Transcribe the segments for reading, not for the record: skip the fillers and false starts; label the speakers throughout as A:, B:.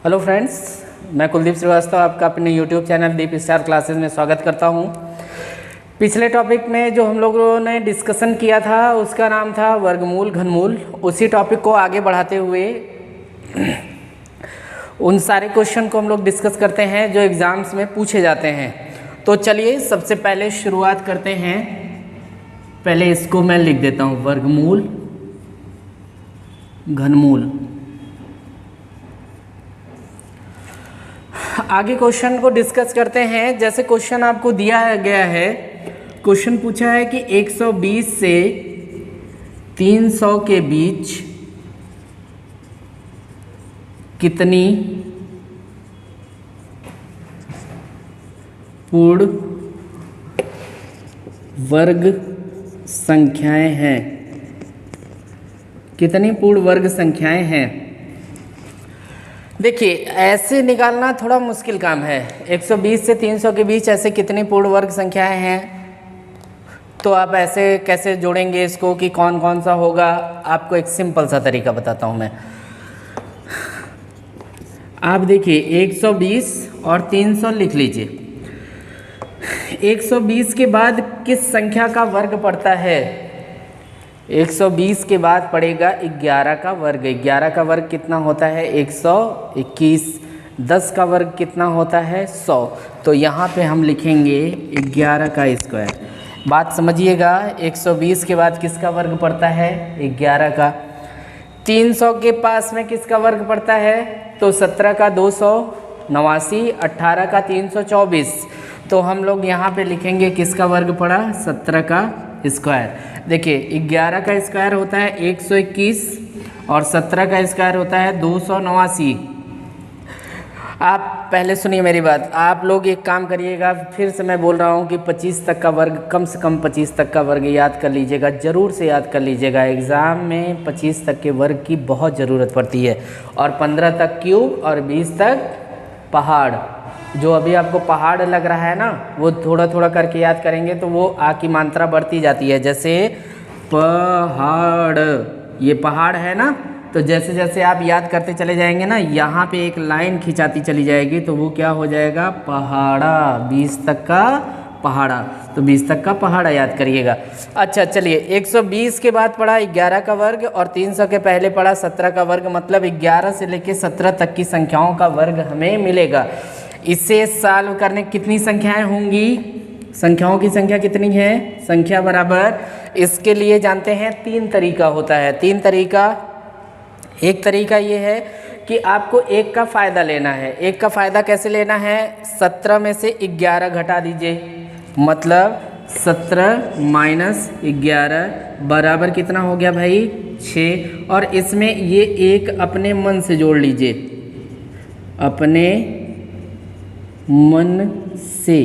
A: Hello friends, मैं कुलदीप श्रीवास्तव आपका अपने यूट्यूब चैनल दीप स्टार क्लासेस में स्वागत करता हूं। पिछले टॉपिक में जो हम लोगों ने डिस्कशन किया था उसका नाम था वर्गमूल घनमूल। उसी टॉपिक को आगे बढ़ाते हुए उन सारे क्वेश्चन को हम लोग डिस्कस करते हैं जो एग्ज़ाम्स में पूछे जाते हैं। तो चलिए सबसे पहले शुरुआत करते हैं। पहले इसको मैं लिख देता हूँ, वर्गमूल घनमूल। आगे क्वेश्चन को डिस्कस करते हैं। जैसे क्वेश्चन आपको दिया गया है, क्वेश्चन पूछा है कि 120 से 300 के बीच कितनी पूर्ण वर्ग संख्याएं हैं। कितनी पूर्ण वर्ग संख्याएं हैं। देखिए, ऐसे निकालना थोड़ा मुश्किल काम है। 120 से 300 के बीच ऐसे कितनी पूर्ण वर्ग संख्याएं हैं, तो आप ऐसे कैसे जोड़ेंगे इसको कि कौन कौन सा होगा। आपको एक सिंपल सा तरीका बताता हूं मैं। आप देखिए 120 और 300 लिख लीजिए। 120 के बाद किस संख्या का वर्ग पड़ता है? 120 के बाद पड़ेगा 11 का वर्ग। 11 का वर्ग कितना होता है? 121। 10 का वर्ग कितना होता है? 100। तो यहाँ पे हम लिखेंगे 11 का स्क्वायर। बात समझिएगा, 120 के बाद किसका वर्ग पड़ता है? 11 का। 300 के पास में किसका वर्ग पड़ता है? तो 17 का 289, 18 का 324। तो हम लोग यहाँ पे लिखेंगे किसका वर्ग पड़ा? 17 का स्क्वायर। देखिए 11 का स्क्वायर होता है 121 और 17 का स्क्वायर होता है 289। आप पहले सुनिए मेरी बात। आप लोग एक काम करिएगा, फिर से मैं बोल रहा हूँ कि 25 तक का वर्ग, कम से कम 25 तक का वर्ग याद कर लीजिएगा, ज़रूर से याद कर लीजिएगा। एग्ज़ाम में 25 तक के वर्ग की बहुत ज़रूरत पड़ती है, और 15 तक क्यूब और 20 तक पहाड़। जो अभी आपको पहाड़ लग रहा है ना, वो थोड़ा थोड़ा करके याद करेंगे तो वो आ की मात्रा बढ़ती जाती है। जैसे पहाड़, ये पहाड़ है ना, तो जैसे जैसे आप याद करते चले जाएंगे ना, यहाँ पे एक लाइन खिंचाती चली जाएगी तो वो क्या हो जाएगा? पहाड़ा। 20 तक का पहाड़ा, तो 20 तक का पहाड़ा याद करिएगा। अच्छा चलिए, 120 के बाद पड़ा 11 का वर्ग और 300 के पहले पड़ा 17 का वर्ग। मतलब 11 से लेकर 17 तक की संख्याओं का वर्ग हमें मिलेगा। इसे सॉल्व करने कितनी संख्याएं होंगी? संख्याओं की संख्या कितनी है? संख्या बराबर, इसके लिए जानते हैं 3 तरीका होता है। 3 तरीका। एक तरीका ये है कि आपको एक का फ़ायदा लेना है। एक का फ़ायदा कैसे लेना है? 17 में से 11 घटा दीजिए, मतलब 17 माइनस 11 बराबर कितना हो गया भाई? 6। और इसमें ये एक अपने मन से जोड़ लीजिए, अपने मन से।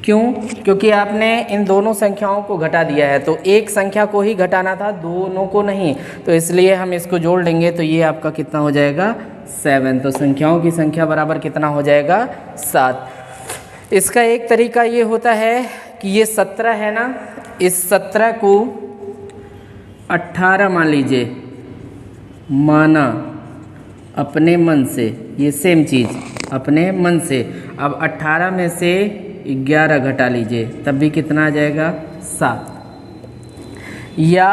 A: क्यों? क्योंकि आपने इन दोनों संख्याओं को घटा दिया है, तो एक संख्या को ही घटाना था, दोनों को नहीं। तो इसलिए हम इसको जोड़ लेंगे, तो ये आपका कितना हो जाएगा? 7। तो संख्याओं की संख्या बराबर कितना हो जाएगा? 7। इसका एक तरीका ये होता है कि ये 17 है ना, इस 17 को 18 मान लीजिए, माना अपने मन से। ये सेम चीज़ अपने मन से। अब 18 में से 11 घटा लीजिए, तब भी कितना आ जाएगा? 7। या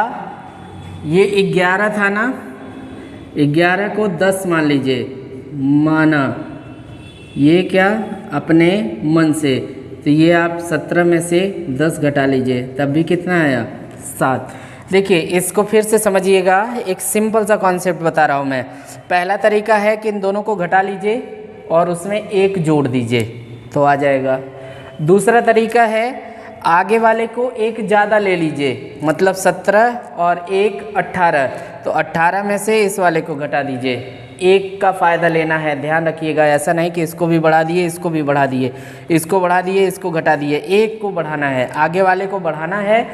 A: ये 11 था ना, 11 को 10 मान लीजिए, माना ये क्या? अपने मन से। तो ये आप 17 में से 10 घटा लीजिए, तब भी कितना आया? 7। देखिए इसको फिर से समझिएगा, एक सिंपल सा कॉन्सेप्ट बता रहा हूँ मैं। पहला तरीका है कि इन दोनों को घटा लीजिए और उसमें एक जोड़ दीजिए, तो आ जाएगा। दूसरा तरीका है, आगे वाले को एक ज़्यादा ले लीजिए, मतलब 17 और 1 18, तो 18 में से इस वाले को घटा दीजिए। एक का फ़ायदा लेना है, ध्यान रखिएगा। ऐसा नहीं कि इसको भी बढ़ा दिए, इसको भी बढ़ा दिए, इसको बढ़ा दिए, इसको घटा दिए। एक को बढ़ाना है, आगे वाले को बढ़ाना है,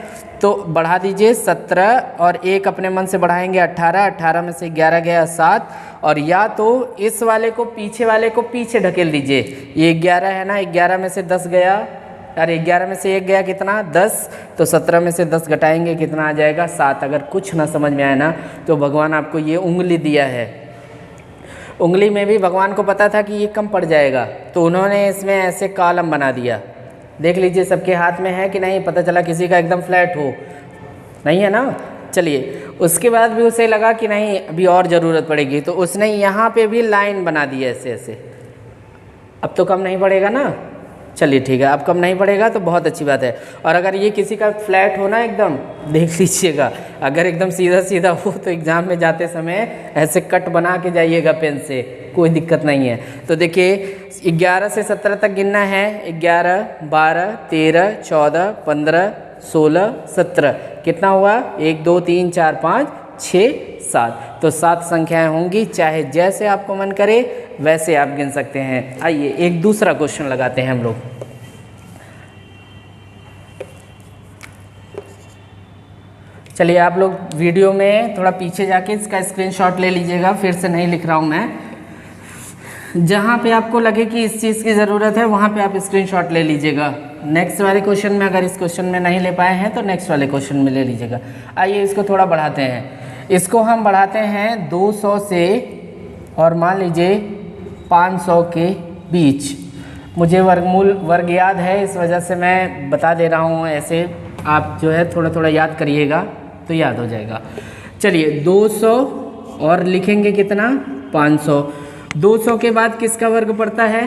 A: तो बढ़ा दीजिए। 17 और 1 अपने मन से बढ़ाएंगे 18, 18 में से 11 गया 7। और या तो इस वाले को, पीछे वाले को पीछे ढकेल दीजिए। ये 11 है ना, 11 में से 10 गया, अरे 11 में से 1 गया कितना? 10। तो 17 में से 10 घटाएंगे, कितना आ जाएगा? 7। अगर कुछ ना समझ में आए ना, तो भगवान आपको ये उंगली दिया है, उंगली में भी भगवान को पता था कि ये कम पड़ जाएगा, तो उन्होंने इसमें ऐसे कॉलम बना दिया। देख लीजिए सबके हाथ में है कि नहीं, पता चला किसी का एकदम फ्लैट हो, नहीं है ना। चलिए उसके बाद भी उसे लगा कि नहीं अभी और ज़रूरत पड़ेगी, तो उसने यहाँ पे भी लाइन बना दी ऐसे ऐसे। अब तो कम नहीं पड़ेगा ना, चलिए ठीक है, अब कम नहीं पड़ेगा तो बहुत अच्छी बात है। और अगर ये किसी का फ्लैट हो ना एकदम, देख लीजिएगा अगर एकदम सीधा सीधा हो तो एग्ज़ाम में जाते समय ऐसे कट बना के जाइएगा पेन से, कोई दिक्कत नहीं है। तो देखिए 11 से 17 तक गिनना है, 11 12 13 14 15 16 17, कितना हुआ 1 2 3 4 5 6 7, तो 7 संख्याएं होंगी। चाहे जैसे आपको मन करे वैसे आप गिन सकते हैं। आइए एक दूसरा क्वेश्चन लगाते हैं हम लोग। चलिए आप लोग वीडियो में थोड़ा पीछे जाके इसका स्क्रीनशॉट ले लीजिएगा, फिर से नहीं लिख रहा हूँ मैं। जहाँ पे आपको लगे कि इस चीज़ की ज़रूरत है वहाँ पे आप स्क्रीनशॉट ले लीजिएगा। नेक्स्ट वाले क्वेश्चन में अगर इस क्वेश्चन में नहीं ले पाए हैं तो नेक्स्ट वाले क्वेश्चन में ले लीजिएगा। आइए इसको थोड़ा बढ़ाते हैं। इसको हम बढ़ाते हैं 200 से और मान लीजिए 500 के बीच। मुझे वर्ग याद है, इस वजह से मैं बता दे रहा हूँ ऐसे, आप जो है थोड़ा थोड़ा याद करिएगा तो याद हो जाएगा। चलिए 200 और लिखेंगे कितना 500। 200 के बाद किसका वर्ग पड़ता है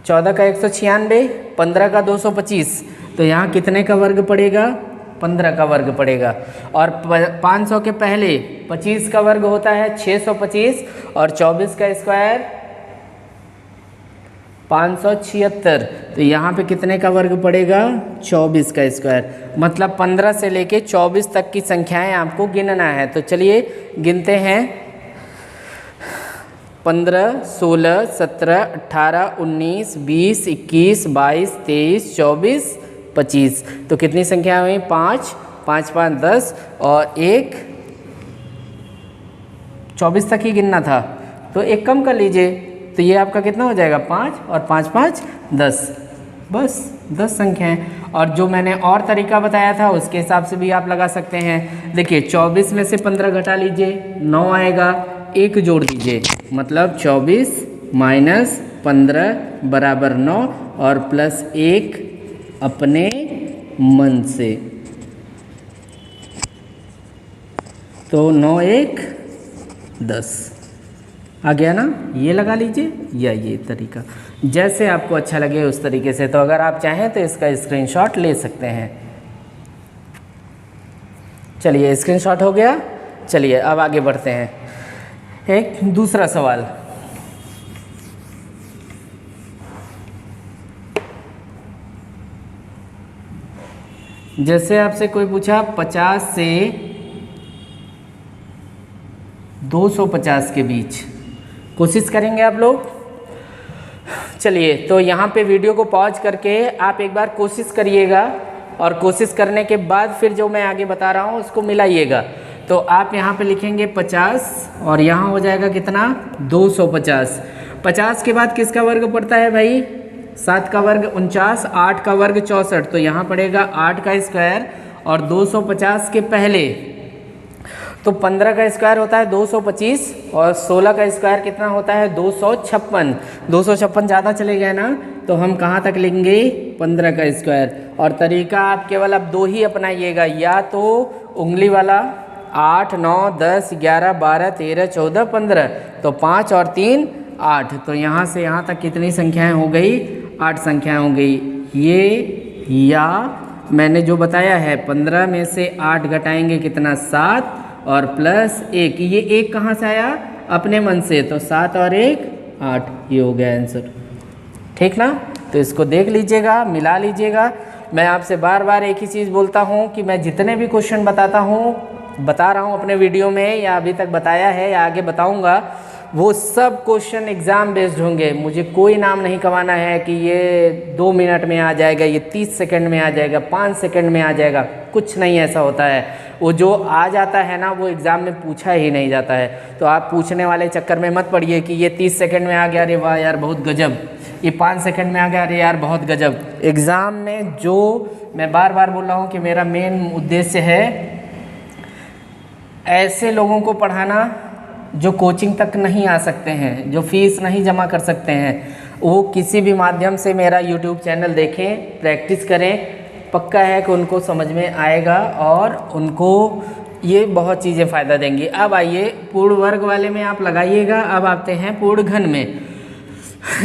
A: 14 का 196, 15 का 225, तो यहाँ कितने का वर्ग पड़ेगा 15 का वर्ग पड़ेगा। और 500 के पहले 25 का वर्ग होता है 625 और 24 का स्क्वायर 576, तो यहाँ पे कितने का वर्ग पड़ेगा 24 का स्क्वायर। मतलब 15 से लेके 24 तक की संख्याएं आपको गिनना है। तो चलिए गिनते हैं 15 16 17 18 19 20 21 22 23 24 25, तो कितनी संख्या हुई 5 5 5 10 और 1 24 तक ही गिनना था, तो एक कम कर लीजिए, तो ये आपका कितना हो जाएगा 5 और 5 5 10, बस 10 संख्याएं। और जो मैंने और तरीका बताया था उसके हिसाब से भी आप लगा सकते हैं। देखिए 24 में से 15 घटा लीजिए 9 आएगा, 1 जोड़ दीजिए, मतलब 24 माइनस 15 बराबर 9 और प्लस 1 अपने मन से, तो 9 1 10 आ गया ना। ये लगा लीजिए या ये तरीका, जैसे आपको अच्छा लगे उस तरीके से। तो अगर आप चाहें तो इसका स्क्रीनशॉट ले सकते हैं। चलिए स्क्रीनशॉट हो गया। चलिए अब आगे बढ़ते हैं। एक दूसरा सवाल, जैसे आपसे कोई पूछा 50 से 250 के बीच, कोशिश करेंगे आप लोग। चलिए तो यहाँ पे वीडियो को पॉज करके आप एक बार कोशिश करिएगा और कोशिश करने के बाद फिर जो मैं आगे बता रहा हूँ उसको मिलाइएगा। तो आप यहाँ पे लिखेंगे 50 और यहाँ हो जाएगा कितना 250। 50 के बाद किसका वर्ग पड़ता है भाई 7 का वर्ग 49, 8 का वर्ग 64, तो यहाँ पड़ेगा 8 का स्क्वायर। और 250 के पहले तो 15 का स्क्वायर होता है 225 और 16 का स्क्वायर कितना होता है 256। 256 ज़्यादा चले गए ना, तो हम कहाँ तक लेंगे 15 का स्क्वायर। और तरीका आप केवल अब 2 ही अपनाइएगा, या तो उंगली वाला 8 9 10 11 12 13 14 15, तो 5 और 3 8, तो यहाँ से यहाँ तक कितनी संख्याएं हो गई 8 संख्याएं हो गई। ये या मैंने जो बताया है 15 में से 8 घटाएंगे कितना 7 और प्लस 1, ये 1 कहाँ से आया अपने मन से, तो 7 और 1 8, ये हो गया आंसर। ठीक ना, तो इसको देख लीजिएगा, मिला लीजिएगा। मैं आपसे बार बार एक ही चीज़ बोलता हूँ कि मैं जितने भी क्वेश्चन बता रहा हूँ अपने वीडियो में, या अभी तक बताया है या आगे बताऊँगा, वो सब क्वेश्चन एग्ज़ाम बेस्ड होंगे। मुझे कोई नाम नहीं कमाना है कि ये 2 मिनट में आ जाएगा, ये 30 सेकंड में आ जाएगा, 5 सेकंड में आ जाएगा, कुछ नहीं ऐसा होता है। वो जो आ जाता है ना वो एग्ज़ाम में पूछा ही नहीं जाता है। तो आप पूछने वाले चक्कर में मत पड़िए कि ये 30 सेकंड में आ गया, अरे वाह यार बहुत गजब, ये 5 सेकंड में आ गया, अरे यार बहुत गजब। एग्ज़ाम में जो, मैं बार बार बोल रहा हूँ कि मेरा मेन उद्देश्य है ऐसे लोगों को पढ़ाना जो कोचिंग तक नहीं आ सकते हैं, जो फीस नहीं जमा कर सकते हैं, वो किसी भी माध्यम से मेरा यूट्यूब चैनल देखें, प्रैक्टिस करें, पक्का है कि उनको समझ में आएगा और उनको ये बहुत चीज़ें फ़ायदा देंगी। अब आइए पूर्ण वर्ग वाले में आप लगाइएगा। अब आते हैं पूर्ण घन में।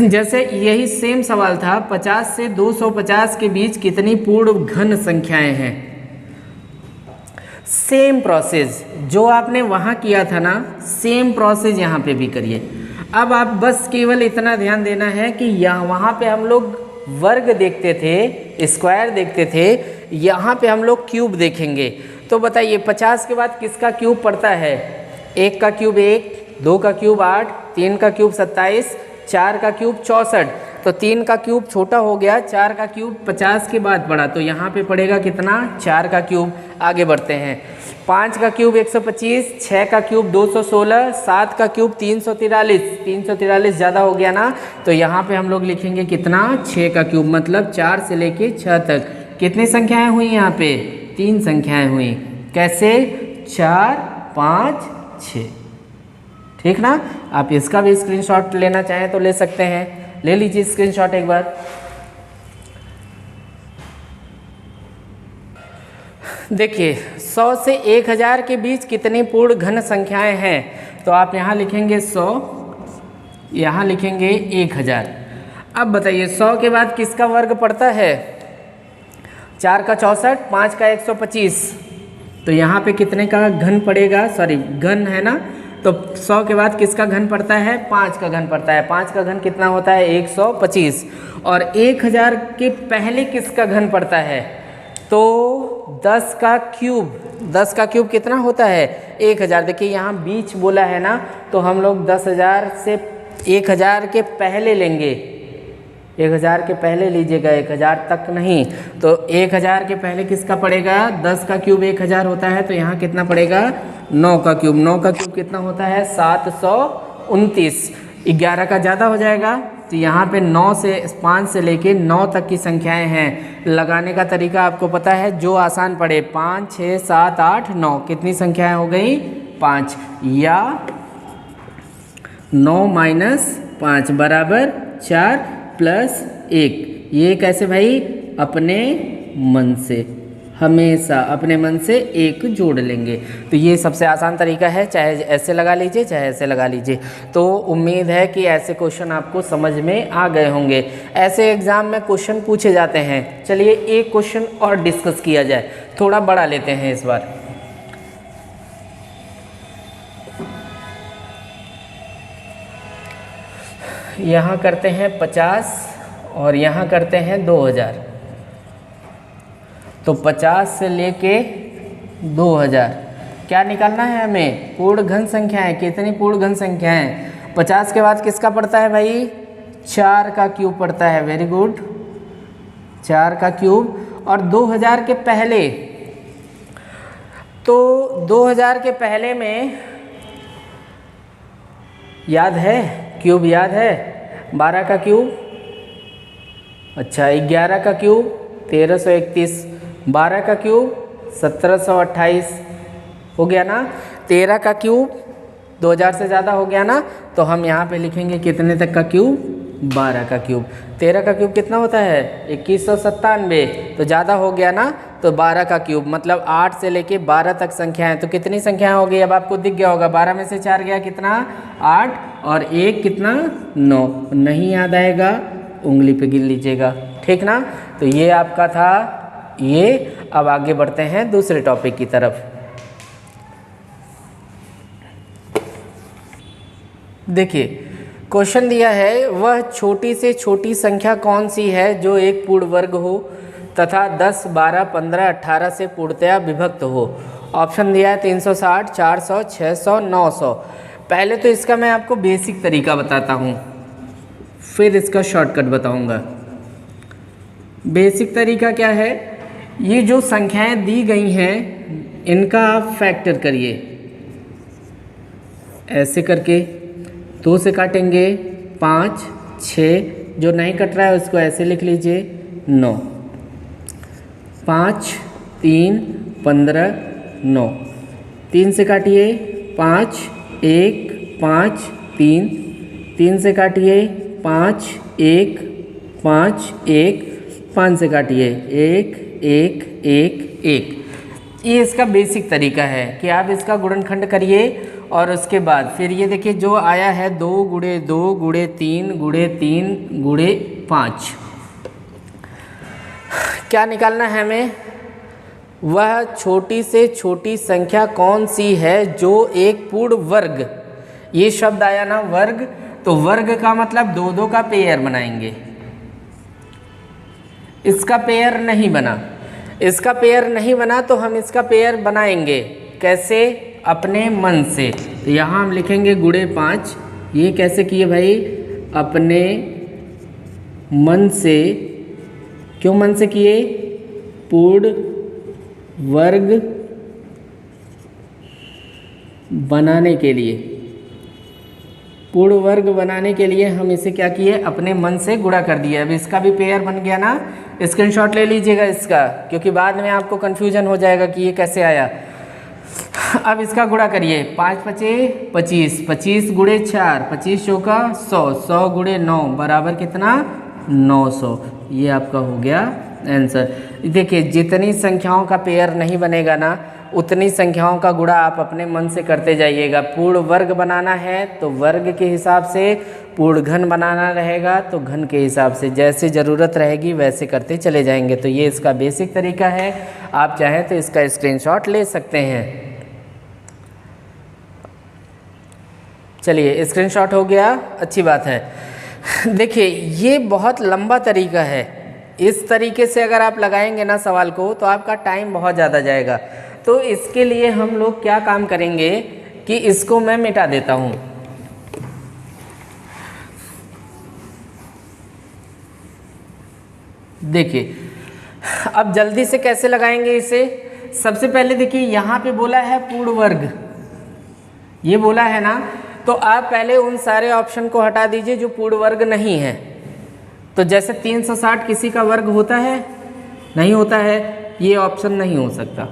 A: जैसे यही सेम सवाल था, 50 से 250 के बीच कितनी पूर्ण घन संख्याएं हैं। सेम प्रोसेस जो आपने वहाँ किया था ना, सेम प्रोसेस यहाँ पे भी करिए। अब आप बस केवल इतना ध्यान देना है कि यहाँ वहाँ पे हम लोग वर्ग देखते थे, स्क्वायर देखते थे, यहाँ पे हम लोग क्यूब देखेंगे। तो बताइए 50 के बाद किसका क्यूब पड़ता है? 1 का क्यूब 1, 2 का क्यूब 8, 3 का क्यूब 27, 4 का क्यूब 64। तो 3 का क्यूब छोटा हो गया, 4 का क्यूब 50 के बाद पड़ा, तो यहाँ पे पड़ेगा कितना? 4 का क्यूब। आगे बढ़ते हैं, 5 का क्यूब 125, 6 का क्यूब 216, 7 का क्यूब 343। 343 ज़्यादा हो गया ना, तो यहाँ पे हम लोग लिखेंगे कितना? 6 का क्यूब। मतलब 4 से लेके 6 तक कितनी संख्याएं हुई? यहाँ पे 3 संख्याएं हुई। कैसे? 4, 5, 6। ठीक ना? आप इसका भी स्क्रीनशॉट लेना चाहें तो ले सकते हैं, ले लीजिए स्क्रीनशॉट एक बार। देखिए 100 से 1000 के बीच कितनी पूर्ण घन संख्याएं हैं? तो आप यहाँ लिखेंगे 100, यहाँ लिखेंगे 1000। अब बताइए 100 के बाद किसका वर्ग पड़ता है? 4 का 64, 5 का 125। तो यहाँ पे कितने का घन पड़ेगा? सॉरी घन है ना, तो 100 के बाद किसका घन पड़ता है? 5 का घन पड़ता है। 5 का घन कितना होता है? 125। और 1000 के पहले किसका घन पड़ता है? तो 10 का क्यूब। 10 का क्यूब कितना होता है? 1000। देखिए यहाँ बीच बोला है ना, तो हम लोग 10,000 से 1000 के पहले लेंगे। 1000 के पहले लीजिएगा, 1000 तक नहीं। तो 1000 के पहले किसका पड़ेगा? 10 का क्यूब 1000 होता है, तो यहाँ कितना पड़ेगा? 9 का क्यूब। 9 का क्यूब कितना होता है? 729। 11 का ज़्यादा हो जाएगा, तो यहाँ पे 9 से 5 से लेके 9 तक की संख्याएं हैं। लगाने का तरीका आपको पता है, जो आसान पड़े। 5, 6, 7, 8, 9 कितनी संख्याएं हो गई? 5। या 9 माइनस 5 बराबर 4 प्लस 1। ये कैसे भाई? अपने मन से, हमेशा अपने मन से 1 जोड़ लेंगे। तो ये सबसे आसान तरीका है, चाहे ऐसे लगा लीजिए चाहे ऐसे लगा लीजिए। तो उम्मीद है कि ऐसे क्वेश्चन आपको समझ में आ गए होंगे। ऐसे एग्ज़ाम में क्वेश्चन पूछे जाते हैं। चलिए एक क्वेश्चन और डिस्कस किया जाए, थोड़ा बड़ा लेते हैं इस बार। यहाँ करते हैं 50 और यहाँ करते हैं 2000। तो 50 से लेके 2000 क्या निकालना है हमें? पूर्ण घन संख्याएं। कितनी पूर्ण घन संख्याएं? 50 के बाद किसका पड़ता है भाई? 4 का क्यूब पड़ता है। वेरी गुड, 4 का क्यूब। और 2000 के पहले, तो 2000 के पहले में याद है? क्यूब याद है? 12 का क्यूब, अच्छा 11 का क्यूब 1331, 12 का क्यूब 1728 हो गया ना। 13 का क्यूब 2000 से ज़्यादा हो गया ना, तो हम यहाँ पे लिखेंगे कितने तक का क्यूब? 12 का क्यूब। 13 का क्यूब कितना होता है? 2197। तो ज़्यादा हो गया ना, तो 12 का क्यूब। मतलब 8 से लेके 12 तक संख्याएं। तो कितनी संख्याएं हो गई? अब आपको दिख गया होगा, 12 में से 4 गया कितना? 8, और 1 कितना? 9। नहीं याद आएगा, उंगली पे गिन लीजिएगा, ठीक ना। तो ये आपका था ये। अब आगे बढ़ते हैं दूसरे टॉपिक की तरफ। देखिए क्वेश्चन दिया है, वह छोटी से छोटी संख्या कौन सी है जो एक पूर्ण वर्ग हो तथा 10, 12, 15, 18 से पूर्णतया विभक्त हो। ऑप्शन दिया है 360, 400, 600, 900। पहले तो इसका मैं आपको बेसिक तरीका बताता हूँ, फिर इसका शॉर्टकट बताऊँगा। बेसिक तरीका क्या है? ये जो संख्याएं दी गई हैं इनका आप फैक्टर करिए, ऐसे करके 2 से काटेंगे 5, 6, जो नहीं कट रहा है उसको ऐसे लिख लीजिए 9, 5, 3, 15, 9, 3 से काटिए 5, 1, 5, 3, 3 से काटिए 5, 1, 5, 1, 5 से काटिए 1, 1, 1, 1। ये इसका बेसिक तरीका है कि आप इसका गुणनखंड करिए और उसके बाद फिर ये देखिए जो आया है 2 गुणे 2 गुणे 3 गुणे 3 गुणे 5, क्या निकालना है हमें? वह छोटी से छोटी संख्या कौन सी है जो एक पूर्ण वर्ग, ये शब्द आया ना वर्ग, तो वर्ग का मतलब 2-2 का पेयर बनाएंगे। इसका पेयर नहीं बना, इसका पेयर नहीं बना तो हम इसका पेयर बनाएंगे कैसे? अपने मन से। तो यहाँ हम लिखेंगे गुणे 5, ये कैसे किए भाई? अपने मन से। क्यों मन से किए? पूर्ण वर्ग बनाने के लिए, पूर्ण वर्ग बनाने के लिए हम इसे क्या किए? अपने मन से गुणा कर दिया। अब इसका भी पेयर बन गया ना, स्क्रीनशॉट ले लीजिएगा इसका, क्योंकि बाद में आपको कन्फ्यूजन हो जाएगा कि ये कैसे आया। अब इसका गुणा करिए, 5 पचे 25, 25 गुणे 4, 25 चौका 100, 100 गुणे 9 बराबर कितना? 900। ये आपका हो गया आंसर। देखिए जितनी संख्याओं का पेयर नहीं बनेगा ना, उतनी संख्याओं का गुणा आप अपने मन से करते जाइएगा। पूर्ण वर्ग बनाना है तो वर्ग के हिसाब से, पूर्ण घन बनाना रहेगा तो घन के हिसाब से, जैसे ज़रूरत रहेगी वैसे करते चले जाएंगे। तो ये इसका बेसिक तरीका है, आप चाहें तो इसका स्क्रीनशॉट ले सकते हैं। चलिए स्क्रीनशॉट हो गया, अच्छी बात है। देखिए ये बहुत लंबा तरीका है, इस तरीके से अगर आप लगाएंगे ना सवाल को तो आपका टाइम बहुत ज़्यादा जाएगा। तो इसके लिए हम लोग क्या काम करेंगे कि इसको मैं मिटा देता हूँ। देखिए अब जल्दी से कैसे लगाएंगे इसे? सबसे पहले देखिए यहाँ पे बोला है पूर्ण वर्ग, ये बोला है ना, तो आप पहले उन सारे ऑप्शन को हटा दीजिए जो पूर्ण वर्ग नहीं है। तो जैसे 360 किसी का वर्ग होता है? नहीं होता है, ये ऑप्शन नहीं हो सकता।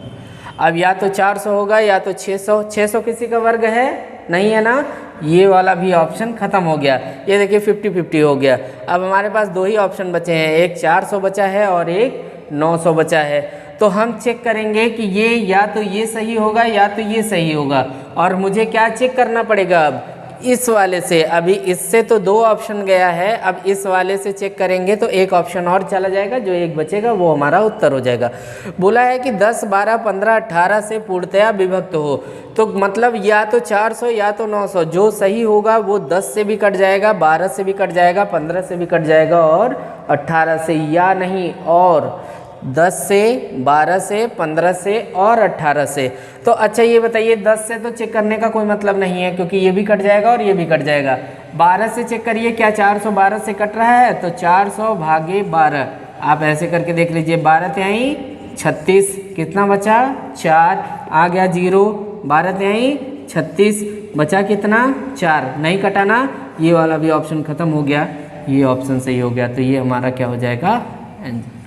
A: अब या तो 400 होगा या तो 600, 600 किसी का वर्ग है? नहीं है ना, ये वाला भी ऑप्शन खत्म हो गया। ये देखिए 50-50 हो गया। अब हमारे पास 2 ही ऑप्शन बचे हैं, एक 400 बचा है और एक 900 बचा है। तो हम चेक करेंगे कि ये या तो ये सही होगा या तो ये सही होगा। और मुझे क्या चेक करना पड़ेगा अब? इस वाले से। अभी इससे तो 2 ऑप्शन गया है, अब इस वाले से चेक करेंगे तो एक ऑप्शन और चला जाएगा, जो एक बचेगा वो हमारा उत्तर हो जाएगा। बोला है कि 10, 12, 15, 18 से पूर्णतया विभक्त हो, तो मतलब या तो 400 या तो 900, जो सही होगा वो 10 से भी कट जाएगा, 12 से भी कट जाएगा, 15 से भी कट जाएगा और 18 से, या नहीं और 10 से, 12 से, 15 से और 18 से। तो अच्छा ये बताइए 10 से तो चेक करने का कोई मतलब नहीं है, क्योंकि ये भी कट जाएगा और ये भी कट जाएगा। 12 से चेक करिए, क्या 412 से कट रहा है? तो 400 भागे 12, आप ऐसे करके देख लीजिए। 12 तिहाई 36, कितना बचा? 4, आ गया 0, 12 तिहाई 36, बचा कितना? 4, नहीं कटाना, ये वाला भी ऑप्शन खत्म हो गया, ये ऑप्शन सही हो गया। तो ये हमारा क्या हो जाएगा? आंसर।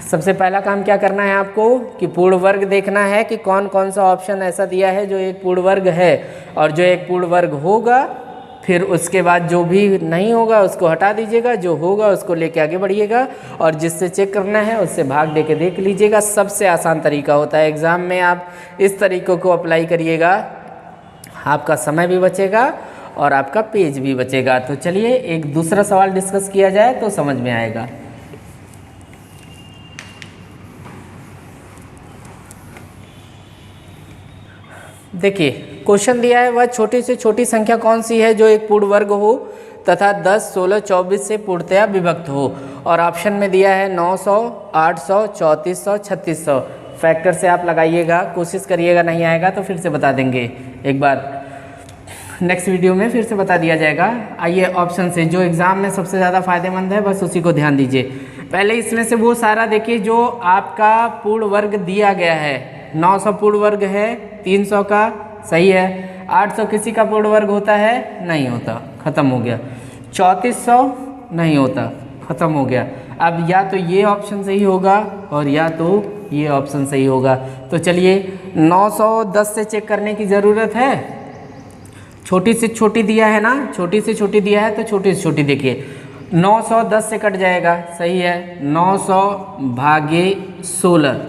A: सबसे पहला काम क्या करना है आपको कि पूर्ण वर्ग देखना है कि कौन कौन सा ऑप्शन ऐसा दिया है जो एक पूर्ण वर्ग है, और जो एक पूर्ण वर्ग होगा फिर उसके बाद जो भी नहीं होगा उसको हटा दीजिएगा, जो होगा उसको लेके आगे बढ़िएगा, और जिससे चेक करना है उससे भाग दे के देख लीजिएगा। सबसे आसान तरीका होता है, एग्ज़ाम में आप इस तरीक़ों को अप्लाई करिएगा, आपका समय भी बचेगा और आपका पेज भी बचेगा। तो चलिए एक दूसरा सवाल डिस्कस किया जाए तो समझ में आएगा। देखिए क्वेश्चन दिया है, वह छोटी से छोटी संख्या कौन सी है जो एक पूर्ण वर्ग हो तथा 10, 16, 24 से पूर्णतया विभक्त हो, और ऑप्शन में दिया है 900, 800, 3400, 3600। फैक्टर से आप लगाइएगा, कोशिश करिएगा, नहीं आएगा तो फिर से बता देंगे, एक बार नेक्स्ट वीडियो में फिर से बता दिया जाएगा। आइए ऑप्शन से, जो एग्ज़ाम में सबसे ज़्यादा फ़ायदेमंद है बस उसी को ध्यान दीजिए। पहले इसमें से वो सारा देखिए जो आपका पूर्ण वर्ग दिया गया है। 900 पूर्ण वर्ग है, 300 का सही है, 800 किसी का पूर्ण वर्ग होता है? नहीं होता, ख़त्म हो गया। 3400 नहीं होता, ख़त्म हो गया। अब या तो ये ऑप्शन सही होगा और या तो ये ऑप्शन सही होगा। तो चलिए 910 से चेक करने की ज़रूरत है। छोटी से छोटी दिया है ना, छोटी से छोटी दिया है तो छोटी से छोटी देखिए 910 से कट जाएगा, सही है। 900 भागे 16,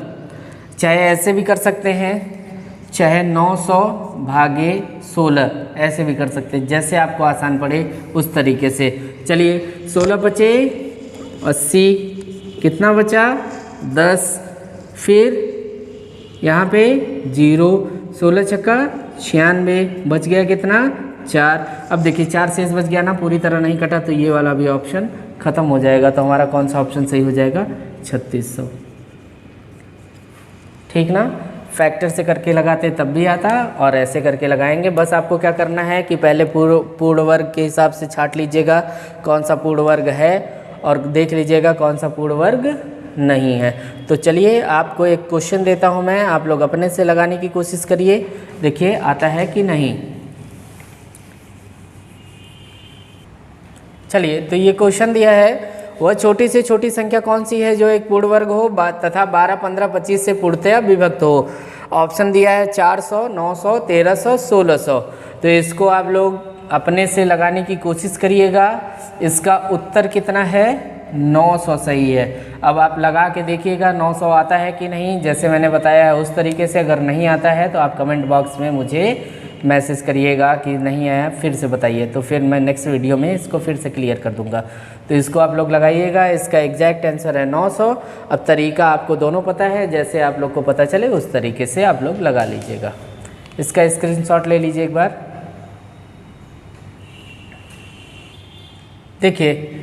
A: चाहे ऐसे भी कर सकते हैं, चाहे 900 भागे 16 ऐसे भी कर सकते हैं, जैसे आपको आसान पड़े उस तरीके से। चलिए 16 बचे 80, कितना बचा 10, फिर यहाँ पे 0, 16 छक्का 96, बच गया कितना 4। अब देखिए 4 शेष बच गया ना, पूरी तरह नहीं कटा, तो ये वाला भी ऑप्शन ख़त्म हो जाएगा। तो हमारा कौन सा ऑप्शन सही हो जाएगा 3600, ठीक ना। फैक्टर से करके लगाते तब भी आता और ऐसे करके लगाएंगे। बस आपको क्या करना है कि पहले पूर्ण वर्ग के हिसाब से छांट लीजिएगा कौन सा पूर्ण वर्ग है और देख लीजिएगा कौन सा पूर्ण वर्ग नहीं है। तो चलिए आपको एक क्वेश्चन देता हूं मैं, आप लोग अपने से लगाने की कोशिश करिए, देखिए आता है कि नहीं। चलिए तो ये क्वेश्चन दिया है, वह छोटी से छोटी संख्या कौन सी है जो एक पूर्ण वर्ग हो तथा 12, 15, 25 से पूर्णतया विभक्त हो। ऑप्शन दिया है 400, 900, 1300, 1600। तो इसको आप लोग अपने से लगाने की कोशिश करिएगा। इसका उत्तर कितना है 900 सही है। अब आप लगा के देखिएगा 900 आता है कि नहीं, जैसे मैंने बताया है उस तरीके से। अगर नहीं आता है तो आप कमेंट बॉक्स में मुझे मैसेज करिएगा कि नहीं आया, फिर से बताइए, तो फिर मैं नेक्स्ट वीडियो में इसको फिर से क्लियर कर दूंगा। तो इसको आप लोग लगाइएगा, इसका एग्जैक्ट आंसर है 900। अब तरीका आपको दोनों पता है, जैसे आप लोग को पता चले उस तरीके से आप लोग लगा लीजिएगा। इसका स्क्रीनशॉट ले लीजिए एक बार। देखिए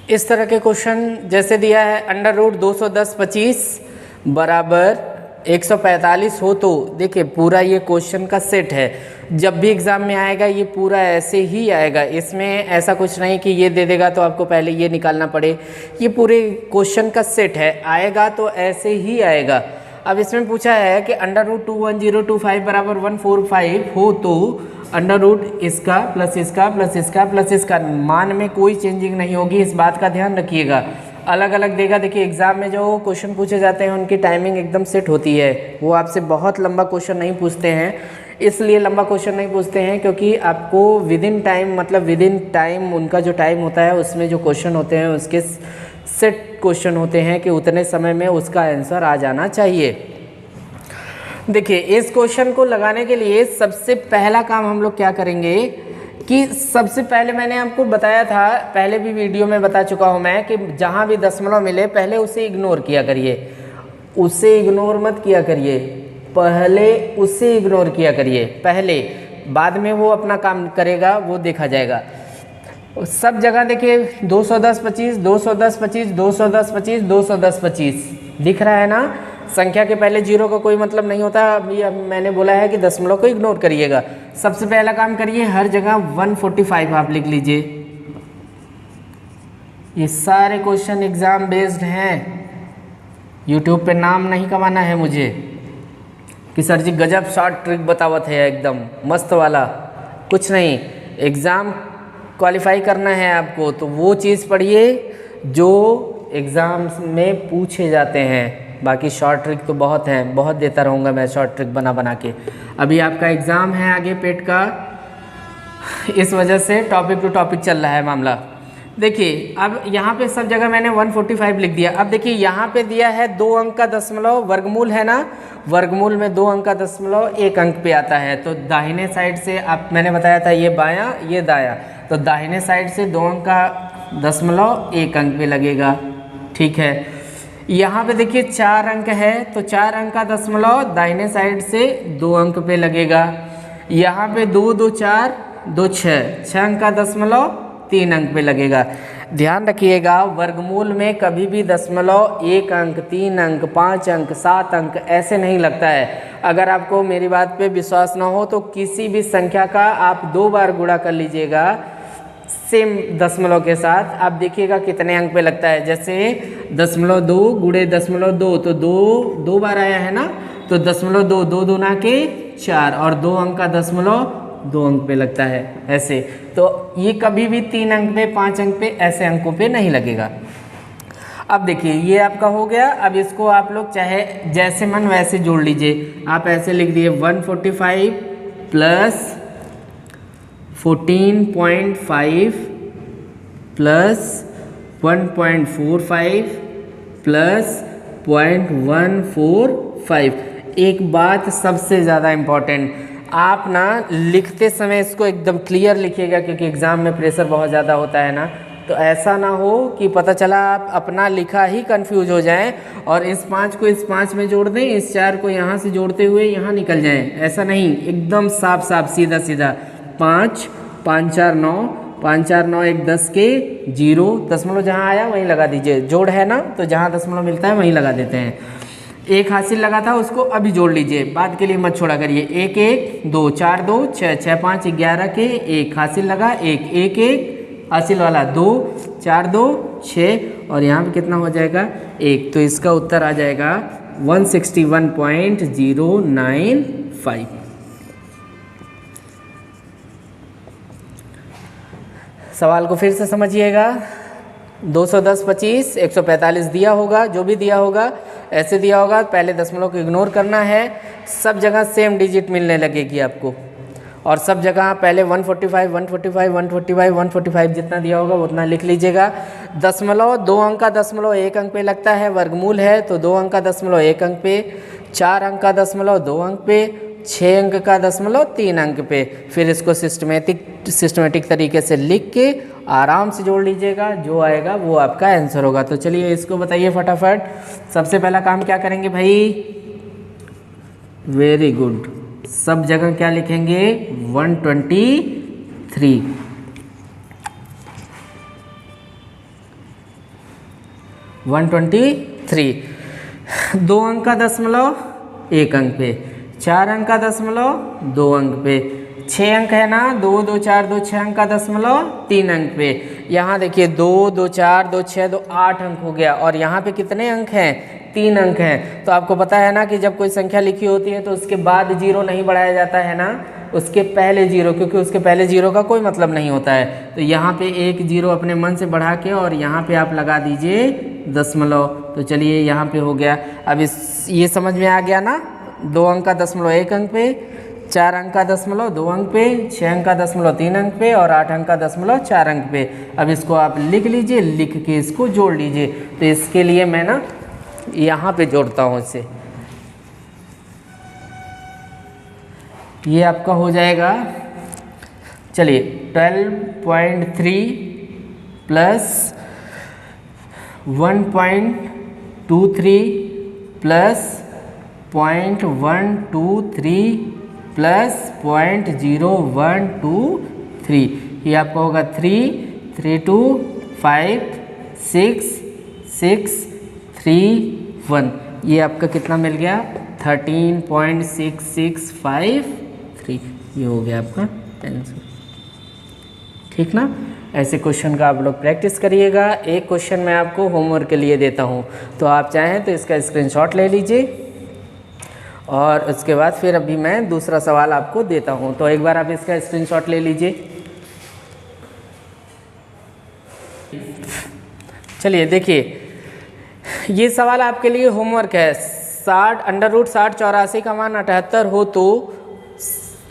A: इस तरह के क्वेश्चन जैसे दिया है √210/25 बराबर 145 हो, तो देखिए पूरा ये क्वेश्चन का सेट है। जब भी एग्ज़ाम में आएगा ये पूरा ऐसे ही आएगा, इसमें ऐसा कुछ नहीं कि ये दे देगा तो आपको पहले ये निकालना पड़े। ये पूरे क्वेश्चन का सेट है, आएगा तो ऐसे ही आएगा। अब इसमें पूछा है कि √21025 बराबर 145 हो तो √ इसका प्लस इसका प्लस इसका प्लस इसका, मान में कोई चेंजिंग नहीं होगी, इस बात का ध्यान रखिएगा। अलग अलग देगा। देखिए एग्ज़ाम में जो क्वेश्चन पूछे जाते हैं उनकी टाइमिंग एकदम सेट होती है, वो आपसे बहुत लंबा क्वेश्चन नहीं पूछते हैं। इसलिए लंबा क्वेश्चन नहीं पूछते हैं क्योंकि आपको विद इन टाइम, मतलब विद इन टाइम उनका जो टाइम होता है उसमें जो क्वेश्चन होते हैं उसके सेट क्वेश्चन होते हैं कि उतने समय में उसका आंसर आ जाना चाहिए। देखिए इस क्वेश्चन को लगाने के लिए सबसे पहला काम हम लोग क्या करेंगे कि सबसे पहले मैंने आपको बताया था, पहले भी वीडियो में बता चुका हूं मैं, कि जहां भी दशमलव मिले पहले उसे इग्नोर किया करिए, उसे इग्नोर मत किया करिए, पहले उसे इग्नोर किया करिए पहले, बाद में वो अपना काम करेगा, वो देखा जाएगा। सब जगह देखिए 210/25, 210/25, 210/25, 210/25 दिख रहा है ना। संख्या के पहले 0 का कोई मतलब नहीं होता। अभी अब मैंने बोला है कि दशमलव को इग्नोर करिएगा। सबसे पहला काम करिए, हर जगह 145 आप लिख लीजिए। ये सारे क्वेश्चन एग्जाम बेस्ड हैं, यूट्यूब पे नाम नहीं कमाना है मुझे कि सर जी गजब शॉर्ट ट्रिक बतावत है, एकदम मस्त वाला, कुछ नहीं। एग्ज़ाम क्वालिफाई करना है आपको तो वो चीज़ पढ़िए जो एग्ज़ाम्स में पूछे जाते हैं। बाकी शॉर्ट ट्रिक तो बहुत हैं, बहुत देता रहूँगा मैं शॉर्ट ट्रिक बना बना के। अभी आपका एग्ज़ाम है आगे पेट का, इस वजह से टॉपिक टू टॉपिक चल रहा है मामला। देखिए अब यहाँ पे सब जगह मैंने 145 लिख दिया। अब देखिए यहाँ पे दिया है 2 अंक का दशमलव, वर्गमूल है ना, वर्गमूल में 2 अंक का दशमलव 1 अंक पे आता है। तो दाहिने साइड से आप, मैंने बताया था ये बायां ये दायां, तो दाहिने साइड से 2 अंक का दशमलव 1 अंक पे लगेगा, ठीक है। यहाँ पे देखिए 4 अंक है तो 4 अंक का दशमलव दाहिने साइड से 2 अंक पे लगेगा। यहाँ पे 2 2 4 2 6 अंक का दशमलव 3 अंक पे लगेगा। ध्यान रखिएगा वर्गमूल में कभी भी दशमलव 1 अंक 3 अंक 5 अंक 7 अंक ऐसे नहीं लगता है। अगर आपको मेरी बात पे विश्वास ना हो तो किसी भी संख्या का आप 2 बार गुणा कर लीजिएगा सेम दशमलव के साथ, आप देखिएगा कितने अंक पे लगता है। जैसे 0.2 गुणे 0.2 तो 2 बार आया है ना, तो 0.2 2 दूना के 4 और 2 अंक का दशमलव 2 अंक पे लगता है ऐसे। तो ये कभी भी 3 अंक पे 5 अंक पे ऐसे अंकों पे नहीं लगेगा। अब देखिए ये आपका हो गया। अब इसको आप लोग चाहे जैसे मन वैसे जोड़ लीजिए। आप ऐसे लिख दिए 145 प्लस 14.5 प्लस 1.45 प्लस 0.145। एक बात सबसे ज़्यादा इम्पॉर्टेंट, आप ना लिखते समय इसको एकदम क्लियर लिखिएगा, क्योंकि एग्ज़ाम में प्रेशर बहुत ज़्यादा होता है ना। तो ऐसा ना हो कि पता चला आप अपना लिखा ही कंफ्यूज हो जाएं और इस 5 को इस 5 में जोड़ दें, इस 4 को यहाँ से जोड़ते हुए यहाँ निकल जाएं। ऐसा नहीं, एकदम साफ साफ सीधा सीधा 5 5 4 9 5 4 9 1 10 के 0 दशमलव जहाँ आया वहीं लगा दीजिए। जोड़ है ना, तो जहाँ दशमलव मिलता है वहीं लगा देते हैं। एक हासिल लगा था उसको अभी जोड़ लीजिए, बाद के लिए मत छोड़ा करिए। 1 1 2 4 2 6 6 5 11 के 1 हासिल लगा, 1 1 1 हासिल वाला 2 4 2 6 और यहाँ पे कितना हो जाएगा 1। तो इसका उत्तर आ जाएगा 161.095। सवाल को फिर से समझिएगा। 210 25 145 दिया होगा, जो भी दिया होगा ऐसे दिया होगा। पहले दशमलव को इग्नोर करना है, सब जगह सेम डिजिट मिलने लगेगी आपको, और सब जगह पहले 145 145 145 145 जितना दिया होगा उतना लिख लीजिएगा। दशमलव 2 अंक का दशमलव 1 अंक पे लगता है, वर्गमूल है तो 2 अंक का दशमलव 1 अंक पे, 4 अंक का दशमलव 2 अंक पे, 6 अंक का दशमलव 3 अंक पे। फिर इसको सिस्टमेटिक तरीके से लिख के आराम से जोड़ लीजिएगा, जो आएगा वो आपका आंसर होगा। तो चलिए इसको बताइए फटाफट। सबसे पहला काम क्या करेंगे भाई, वेरी गुड, सब जगह क्या लिखेंगे 123। 123 2 अंक का दशमलव 1 अंक पे, 4 अंक का दशमलव 2 अंक पे, 6 अंक है ना 2 2 4 2 6 अंक का दशमलव 3 अंक पे। यहाँ देखिए 2 2 4 2 6 2 8 अंक हो गया, और यहाँ पे कितने अंक हैं 3 अंक हैं। तो आपको पता है ना कि जब कोई संख्या लिखी होती है तो उसके बाद 0 नहीं बढ़ाया जाता है ना, उसके पहले 0, क्योंकि उसके पहले 0 का कोई मतलब नहीं होता है। तो यहाँ पे एक 0 अपने मन से बढ़ा के और यहाँ पे आप लगा दीजिए दशमलव। तो चलिए यहाँ पे हो गया। अब ये समझ में आ गया ना, 2 अंक का दशमलव 1 अंक पे, 4 अंक का दशमलव 2 अंक पे, 6 अंक का दशमलव 3 अंक पे और 8 अंक का दशमलव 4 अंक पे। अब इसको आप लिख लीजिए, लिख के इसको जोड़ लीजिए। तो इसके लिए मैं ना यहाँ पे जोड़ता हूँ इसे। ये आपका हो जाएगा, चलिए 12.3 प्लस 1.23 प्लस 0.123 प्लस 0.0123। ये आपका होगा 3 3 2 5 6 6 3 1। ये आपका कितना मिल गया 13.6653। ये हो गया आपका आंसर। ठीक ना, ऐसे क्वेश्चन का आप लोग प्रैक्टिस करिएगा। एक क्वेश्चन मैं आपको होमवर्क के लिए देता हूँ, तो आप चाहें तो इसका स्क्रीनशॉट ले लीजिए, और उसके बाद फिर अभी मैं दूसरा सवाल आपको देता हूँ। तो एक बार आप इसका स्क्रीनशॉट ले लीजिए। चलिए देखिए, ये सवाल आपके लिए होमवर्क है। 60 √60 84 का मान 78 हो तो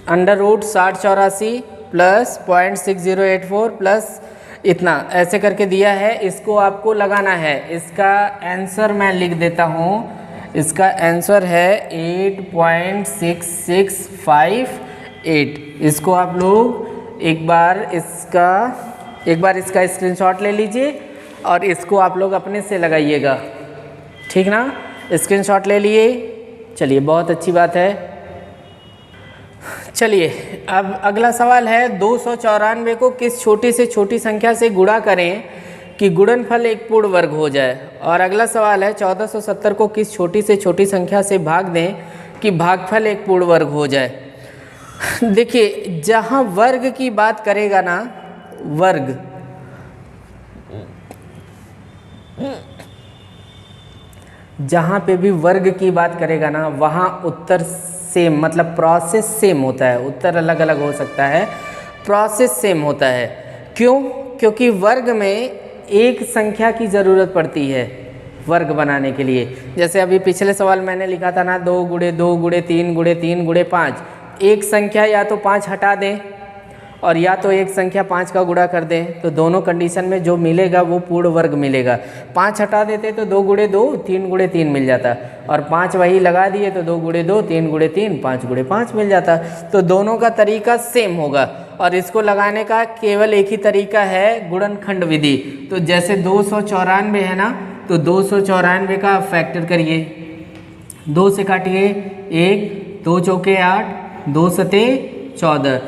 A: √60 84 प्लस 0.6084 प्लस इतना, ऐसे करके दिया है। इसको आपको लगाना है। इसका आंसर मैं लिख देता हूँ। इसका आंसर है 8.6658। इसको आप लोग एक बार इसका स्क्रीनशॉट ले लीजिए और इसको आप लोग अपने से लगाइएगा। ठीक ना, स्क्रीनशॉट ले लिए। चलिए बहुत अच्छी बात है। चलिए अब अगला सवाल है, 294 को किस छोटी से छोटी संख्या से गुणा करें कि गुणनफल एक पूर्ण वर्ग हो जाए। और अगला सवाल है, 1470 को किस छोटी से छोटी संख्या से भाग दें कि भागफल एक पूर्ण वर्ग हो जाए। देखिए जहाँ वर्ग की बात करेगा ना, वर्ग, जहाँ पे भी वर्ग की बात करेगा ना, वहाँ उत्तर सेम, मतलब प्रोसेस सेम होता है। उत्तर अलग अलग हो सकता है, प्रोसेस सेम होता है। क्यों? क्योंकि वर्ग में एक संख्या की ज़रूरत पड़ती है। वर्ग बनाने के लिए। जैसे अभी पिछले सवाल मैंने लिखा था ना, 2 गुणे 2 गुणे 3 गुणे 3 गुणे 5। एक संख्या या तो 5 हटा दें और या तो एक संख्या 5 का गुणा कर दें, तो दोनों कंडीशन में जो मिलेगा वो पूर्ण वर्ग मिलेगा। 5 हटा देते तो 2 गुणे 2 3 गुणे 3 मिल जाता, और 5 वही लगा दिए तो 2 गुणे 2 3 गुणे 3 5 गुणे 5 मिल जाता। तो दोनों का तरीका सेम होगा, और इसको लगाने का केवल एक ही तरीका है, गुणनखंड विधि। तो जैसे 294 है ना, तो 294 का फैक्टर करिए, 2 से काटिए 1, 2 चौके 8, 2 सते 14।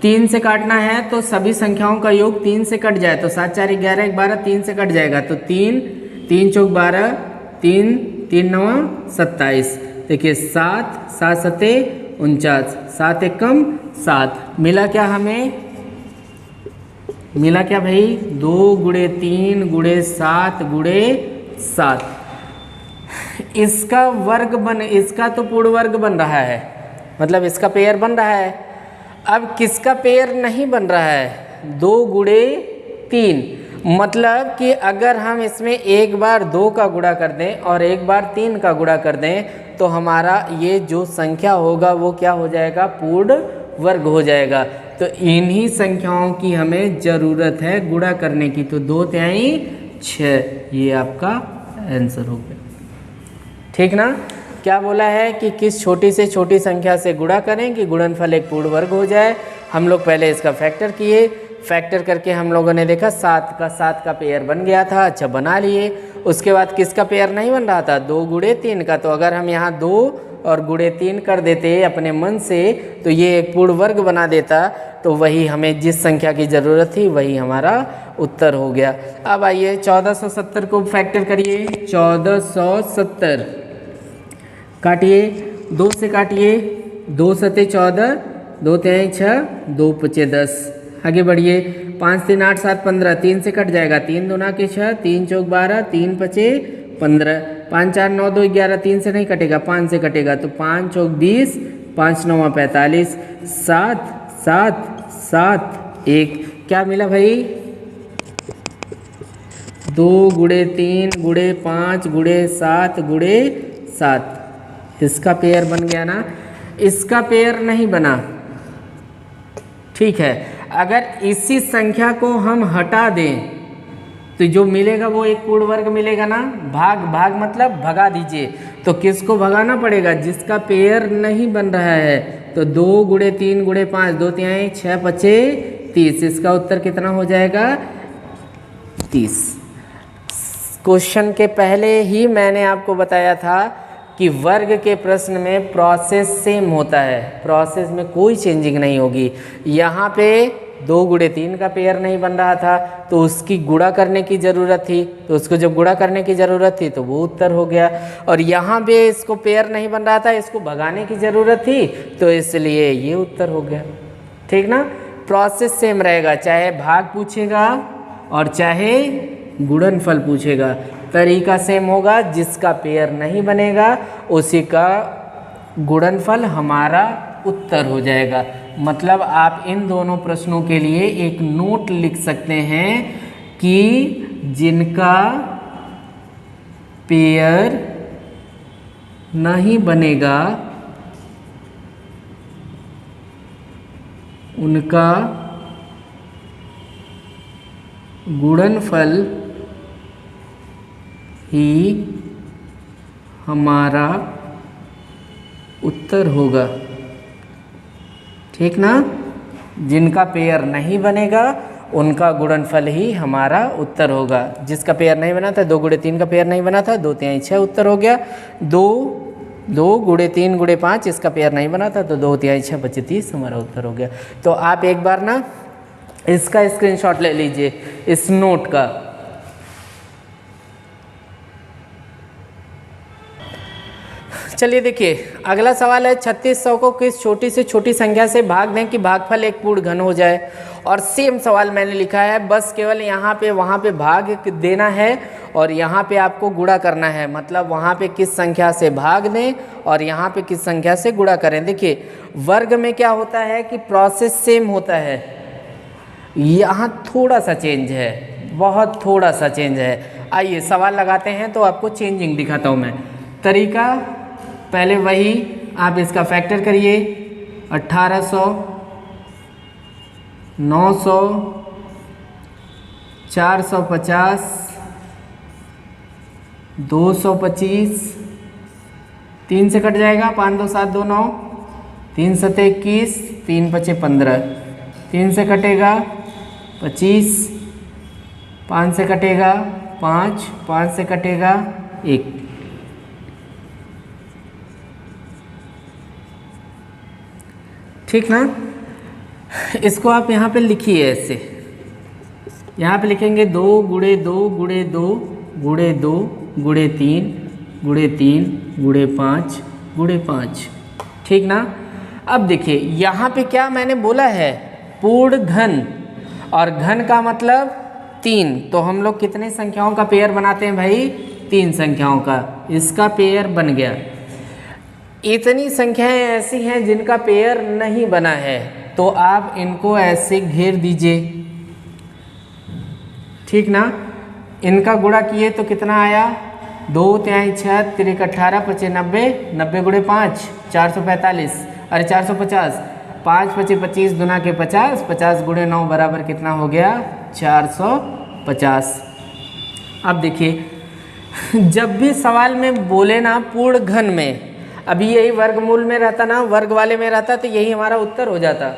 A: 3 से काटना है तो सभी संख्याओं का योग 3 से कट जाए, तो 7 4 11 12 3 से कट जाएगा, तो 3 3 चौक 12, 3 3 9 27। देखिए 7 7 सते 49, 7 एकम 7। मिला क्या हमें? मिला क्या भाई? 2 गुणे 3 गुणे 7 गुणे 7। इसका वर्ग इसका तो पूर्ण वर्ग बन रहा है, मतलब इसका पेयर बन रहा है। अब किसका पेयर नहीं बन रहा है? 2 गुणे 3। मतलब कि अगर हम इसमें एक बार 2 का गुणा कर दें और एक बार 3 का गुणा कर दें, तो हमारा ये जो संख्या होगा वो क्या हो जाएगा? पूर्ण वर्ग हो जाएगा। तो इन्हीं संख्याओं की हमें ज़रूरत है गुणा करने की। तो 2 तिहाई 6, ये आपका आंसर हो गया। ठीक ना? क्या बोला है कि किस छोटी से छोटी संख्या से गुणा करें कि गुणनफल एक पूर्ण वर्ग हो जाए। हम लोग पहले इसका फैक्टर किए, फैक्टर करके हम लोगों ने देखा 7 का पेयर बन गया था। अच्छा, बना लिए। उसके बाद किसका पेयर नहीं बन रहा था? 2 गुणे 3 का। तो अगर हम यहाँ 2 और गुणे 3 कर देते अपने मन से, तो ये एक पूर्ण वर्ग बना देता। तो वही हमें जिस संख्या की ज़रूरत थी वही हमारा उत्तर हो गया। अब आइए 1470 को फैक्टर करिए। 1470 काटिए, 2 से काटिए, 2 सते 14, 2 तिहाई 6, 2 पचे 10। आगे बढ़िए, 5 3 8 7 15, 3 से कट जाएगा, 3 दूना के 6, 3 चौक 12, 3 पचे 15, 5 4 9 2 11, 3 से नहीं कटेगा, 5 से कटेगा, तो 5 चौक 20, 5 9 45, 7 7 7 1। क्या मिला भाई? 2 गुणे 3 गुणे 5 गुणे 7 गुणे 7। इसका पेयर बन गया ना? इसका पेयर नहीं बना। ठीक है, अगर इसी संख्या को हम हटा दें तो जो मिलेगा वो एक पूर्ण वर्ग मिलेगा ना। भाग मतलब भगा दीजिए। तो किसको भगाना पड़ेगा? जिसका पेयर नहीं बन रहा है। तो 2 गुणे 3 गुणे 5, 2 तिहाई 6 पचे 30। इसका उत्तर कितना हो जाएगा? 30। क्वेश्चन के पहले ही मैंने आपको बताया था कि वर्ग के प्रश्न में प्रोसेस सेम होता है, प्रोसेस में कोई चेंजिंग नहीं होगी। यहाँ पे 2 गुणे 3 का पेयर नहीं बन रहा था, तो उसकी गुणा करने की ज़रूरत थी। तो उसको जब गुणा करने की ज़रूरत थी तो वो उत्तर हो गया। और यहाँ पे इसको पेयर नहीं बन रहा था, इसको भगाने की ज़रूरत थी, तो इसलिए ये उत्तर हो गया। ठीक ना? प्रोसेस सेम रहेगा, चाहे भाग पूछेगा और चाहे गुणनफल पूछेगा, तरीका सेम होगा। जिसका पेयर नहीं बनेगा उसी का गुणनफल हमारा उत्तर हो जाएगा। मतलब आप इन दोनों प्रश्नों के लिए एक नोट लिख सकते हैं कि जिनका पेयर नहीं बनेगा उनका गुणनफल ही हमारा उत्तर होगा। ठीक ना? जिनका पेयर नहीं बनेगा उनका गुणनफल ही हमारा उत्तर होगा। जिसका पेयर नहीं बना था, 2 गुणे 3 का पेयर नहीं बना था, 2 तिहाई 6 उत्तर हो गया। 2 गुणे 3 गुणे 5 इसका पेयर नहीं बना था, तो 2 तिहाई 6 पचे 30 हमारा उत्तर हो गया। तो आप एक बार ना इसका स्क्रीनशॉट ले लीजिए, इस नोट का। चलिए देखिए, अगला सवाल है 3600 को किस छोटी से छोटी संख्या से भाग दें कि भागफल एक पूर्ण घन हो जाए। और सेम सवाल मैंने लिखा है, बस केवल यहाँ पे वहाँ पे भाग देना है और यहाँ पे आपको गुणा करना है। मतलब वहाँ पे किस संख्या से भाग दें और यहाँ पे किस संख्या से गुणा करें। देखिए वर्ग में क्या होता है कि प्रोसेस सेम होता है, यहाँ थोड़ा सा चेंज है, बहुत थोड़ा सा चेंज है। आइए सवाल लगाते हैं तो आपको चेंजिंग दिखाता हूँ मैं। तरीका पहले वही, आप इसका फैक्टर करिए 1800, 900, 450, 225, 3 से कट जाएगा, 5 2 7 2 9, 3 7 21, 3 5 15, 3 से कटेगा 25, 5 से कटेगा 5, 5 से कटेगा 1। ठीक ना। इसको आप यहाँ पे लिखिए ऐसे, यहाँ पे लिखेंगे 2 गुणे 2 गुणे 2 गुणे 2 गुणे 3 गुणे 3 गुणे 5 गुणे 5। ठीक ना। अब देखिए यहाँ पे क्या मैंने बोला है, पूर्ण घन, और घन का मतलब 3, तो हम लोग कितने संख्याओं का पेयर बनाते हैं भाई, 3 संख्याओं का। इसका पेयर बन गया। इतनी संख्याएं ऐसी हैं जिनका पेयर नहीं बना है, तो आप इनको ऐसे घेर दीजिए। ठीक ना। इनका गुणा किए तो कितना आया, 2 3 6 3 18 5 90, 90 गुणे 5 445, अरे 450, 5 5 25 दुना के 50, 50 गुणे 9 बराबर कितना हो गया, 450। अब देखिए जब भी सवाल में बोले ना पूर्ण घन में, अभी यही वर्गमूल में रहता ना, वर्ग वाले में रहता, तो यही हमारा उत्तर हो जाता।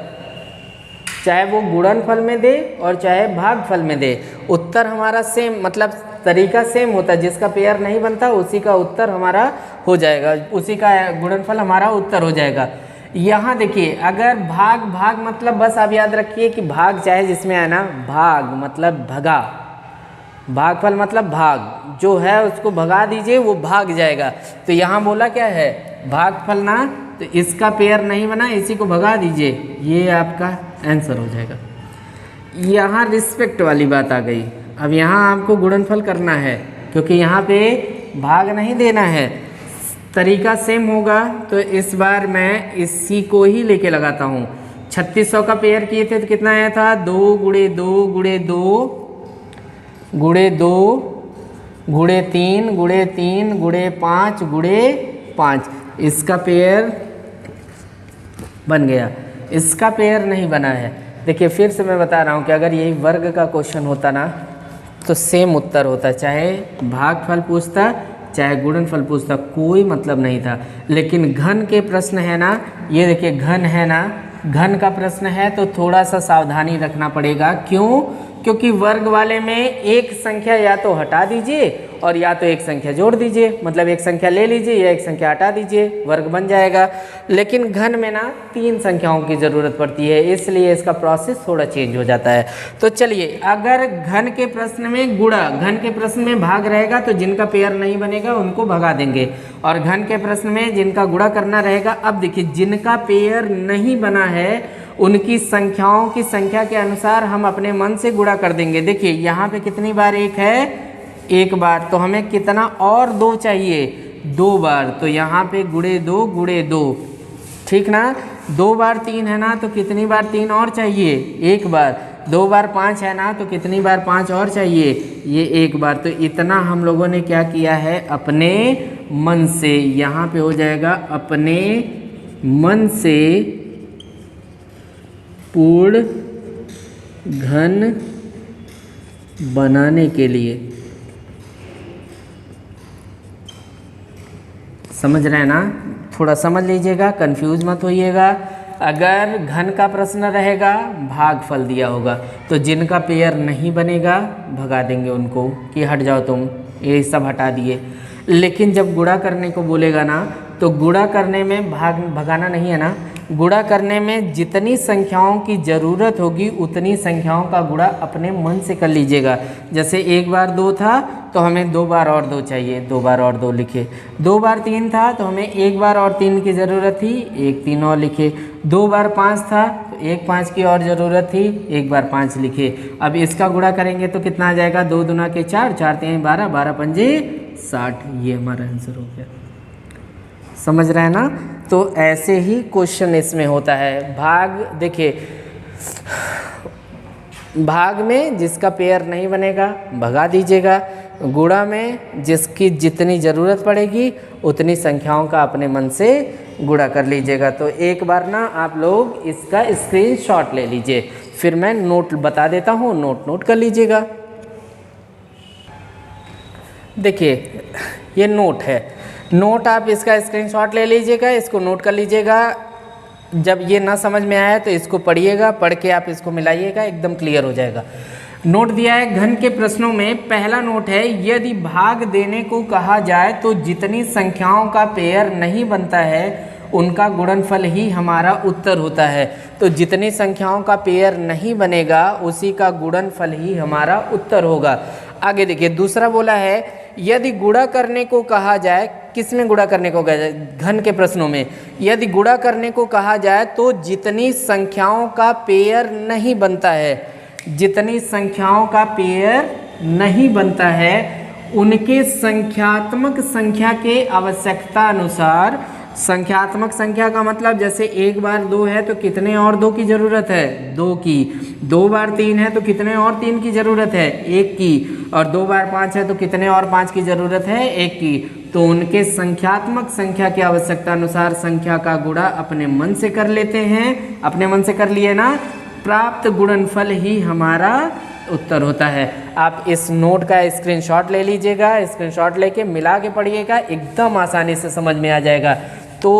A: चाहे वो गुणनफल में दे और चाहे भागफल में दे, उत्तर हमारा सेम, मतलब तरीका सेम होता है। जिसका पेयर नहीं बनता उसी का उत्तर हमारा हो जाएगा, उसी का गुणनफल हमारा उत्तर हो जाएगा। यहाँ देखिए अगर भाग, भाग मतलब बस आप याद रखिए कि भाग चाहे जिसमें है ना, भाग मतलब भगा, भागफल मतलब भाग, जो है उसको भगा दीजिए वो भाग जाएगा। तो यहाँ बोला क्या है, भागफल ना, तो इसका पेयर नहीं बना, इसी को भगा दीजिए, ये आपका आंसर हो जाएगा। यहाँ रिस्पेक्ट वाली बात आ गई। अब यहाँ आपको गुणनफल करना है, क्योंकि यहाँ पे भाग नहीं देना है, तरीका सेम होगा। तो इस बार मैं इसी को ही लेके लगाता हूँ। 3600 का पेयर किए थे तो कितना आया था, 2 गुणे 2 गुणे 2 गुणे 2 गुणे 3 गुणे 3 गुणे 5 गुणे 5। इसका पेयर बन गया, इसका पेयर नहीं बना है। देखिए फिर से मैं बता रहा हूँ कि अगर यही वर्ग का क्वेश्चन होता ना तो सेम उत्तर होता, चाहे भागफल पूछता चाहे गुणनफल पूछता, कोई मतलब नहीं था। लेकिन घन के प्रश्न है ना, ये देखिए घन है ना, घन का प्रश्न है तो थोड़ा सा सावधानी रखना पड़ेगा। क्यों? क्योंकि वर्ग वाले में एक संख्या या तो हटा दीजिए और या तो एक संख्या जोड़ दीजिए, मतलब एक संख्या ले लीजिए या एक संख्या हटा दीजिए, वर्ग बन जाएगा। लेकिन घन में ना 3 संख्याओं की ज़रूरत पड़ती है, इसलिए इसका प्रोसेस थोड़ा चेंज हो जाता है। तो चलिए, अगर घन के प्रश्न में गुणा, घन के प्रश्न में भाग रहेगा तो जिनका पेयर नहीं बनेगा उनको भगा देंगे, और घन के प्रश्न में जिनका गुणा करना रहेगा। अब देखिए जिनका पेयर नहीं बना है उनकी संख्याओं की संख्या के अनुसार हम अपने मन से गुणा कर देंगे। देखिए यहाँ पे कितनी बार एक है, एक बार, तो हमें कितना और 2 चाहिए, 2 बार, तो यहाँ पे गुणे 2 गुणे 2, ठीक ना। 2 बार 3 है ना, तो कितनी बार 3 और चाहिए, 1 बार। 2 बार 5 है ना, तो कितनी बार 5 और चाहिए, ये 1 बार। तो इतना हम लोगों ने क्या किया है, अपने मन से, यहाँ पे हो जाएगा अपने मन से पूर्ण घन बनाने के लिए। समझ रहे हैं ना, थोड़ा समझ लीजिएगा, कंफ्यूज मत होइएगा। अगर घन का प्रश्न रहेगा, भागफल दिया होगा, तो जिनका पेयर नहीं बनेगा भगा देंगे उनको कि हट जाओ तुम, ये सब हटा दिए। लेकिन जब गुणा करने को बोलेगा ना, तो गुणा करने में भगाना नहीं है ना, गुणा करने में जितनी संख्याओं की ज़रूरत होगी उतनी संख्याओं का गुणा अपने मन से कर लीजिएगा। जैसे 1 बार 2 था तो हमें 2 बार और 2 चाहिए, 2 बार और 2 लिखे। 2 बार 3 था तो हमें 1 बार और 3 की ज़रूरत थी, 1 3 और लिखे। 2 बार 5 था तो 1 5 की और ज़रूरत थी, 1 बार 5 लिखे। अब इसका गुणा करेंगे तो कितना आ जाएगा, 2 दूना के 4, 4 3 12, 12 पंजे 60। ये हमारा आंसर हो गया। समझ रहे हैं ना। तो ऐसे ही क्वेश्चन इसमें होता है। भाग देखिए, भाग में जिसका पेयर नहीं बनेगा भगा दीजिएगा, गुणा में जिसकी जितनी ज़रूरत पड़ेगी उतनी संख्याओं का अपने मन से गुणा कर लीजिएगा। तो एक बार ना आप लोग इसका स्क्रीनशॉट ले लीजिए, फिर मैं नोट बता देता हूँ, नोट कर लीजिएगा। देखिए ये नोट है, नोट आप इसका स्क्रीनशॉट ले लीजिएगा, इसको नोट कर लीजिएगा। जब ये ना समझ में आया तो इसको पढ़िएगा, पढ़ के आप इसको मिलाइएगा, एकदम क्लियर हो जाएगा। नोट दिया है घन के प्रश्नों में, पहला नोट है यदि भाग देने को कहा जाए तो जितनी संख्याओं का पेयर नहीं बनता है उनका गुणनफल ही हमारा उत्तर होता है। तो जितनी संख्याओं का पेयर नहीं बनेगा उसी का गुणनफल ही हमारा उत्तर होगा। आगे देखिए दूसरा बोला है यदि गुणा करने को कहा जाए, किसमें गुणा करने को कहा जाए? घन के प्रश्नों में। यदि गुणा करने को कहा जाए तो जितनी संख्याओं का पेयर नहीं बनता है, जितनी संख्याओं का पेयर नहीं बनता है उनके संख्यात्मक संख्या के आवश्यकता अनुसार, संख्यात्मक संख्या का मतलब जैसे एक बार 2 है तो कितने और 2 की ज़रूरत है? 2 की। 2 बार 3 है तो कितने और 3 की ज़रूरत है? 1 की। और 2 बार 5 है तो कितने और 5 की ज़रूरत है? 1 की। तो उनके संख्यात्मक संख्या की आवश्यकता अनुसार संख्या का गुणा अपने मन से कर लेते हैं, अपने मन से कर लिए ना, प्राप्त गुणनफल ही हमारा उत्तर होता है। आप इस नोट का स्क्रीनशॉट ले लीजिएगा, स्क्रीनशॉट लेके मिला के पढ़िएगा, एकदम आसानी से समझ में आ जाएगा। तो